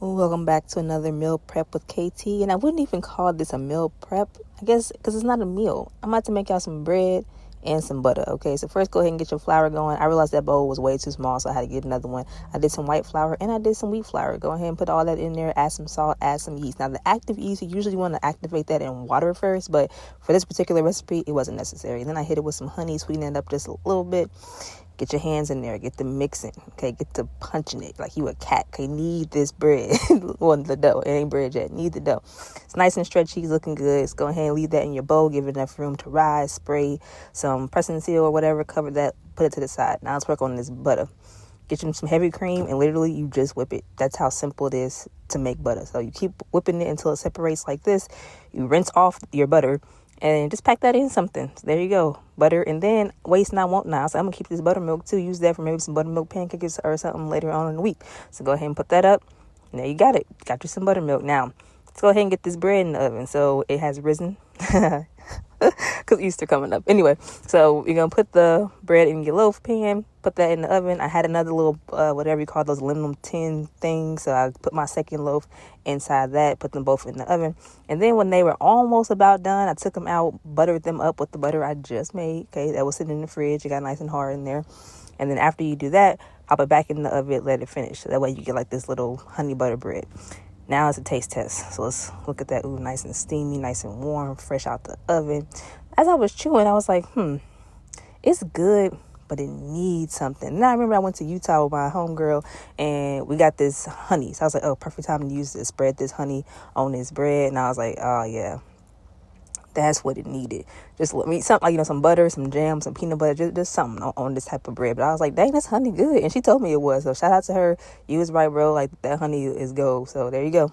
Welcome back to another meal prep with KT. And I wouldn't even call this a meal prep, I guess, because it's not a meal. I'm about to make y'all some bread and some butter. Okay, so first go ahead and get your flour going. I realized that bowl was way too small, so I had to get another one. I did some white flour and I did some wheat flour. Go ahead and put all that in there, add some salt, add some yeast. Now the active yeast, you usually want to activate that in water first, but for this particular recipe it wasn't necessary. Then I hit it with some honey, sweeten it up just a little bit. Get your hands in there, get the mixing, okay, get to punching it like you a cat. Okay, need this bread. Well, the dough, it ain't bread yet, need the dough. It's nice and stretchy, it's looking good. So go ahead and leave that in your bowl, give it enough room to rise, spray some pressing seal or whatever, cover that, put it to the side. Now let's work on this butter. Get you some heavy cream and literally you just whip it. That's how simple it is to make butter. So you keep whipping it until it separates like this. You rinse off your butter and just pack that in something. So there you go, butter. And then waste not, want not. So I'm gonna keep this buttermilk too. Use that for maybe some buttermilk pancakes or something later on in the week. So go ahead and put that up. And there you got it. Got you some buttermilk. Now let's go ahead and get this bread in the oven. So it has risen. Because Easter coming up. Anyway, so you're going to put the bread in your loaf pan, put that in the oven. I had another little, whatever you call those aluminum tin things. So I put my second loaf inside that, put them both in the oven. And then when they were almost about done, I took them out, buttered them up with the butter I just made. Okay, that was sitting in the fridge. It got nice and hard in there. And then after you do that, pop it back in the oven, let it finish. So that way you get like this little honey butter bread. Now it's a taste test. So let's look at that. Ooh, nice and steamy, nice and warm, fresh out the oven. As I was chewing, I was like, it's good, but it needs something. And I remember I went to Utah with my homegirl and we got this honey. So I was like, oh, perfect time to use this, spread this honey on this bread. And I was like, oh yeah, that's what it needed. Just let me something like, some butter, some jam, some peanut butter, just something on this type of bread. But I was like, dang, that's honey good. And she told me it was. So shout out to her. You was right, bro. Like that honey is gold. So there you go.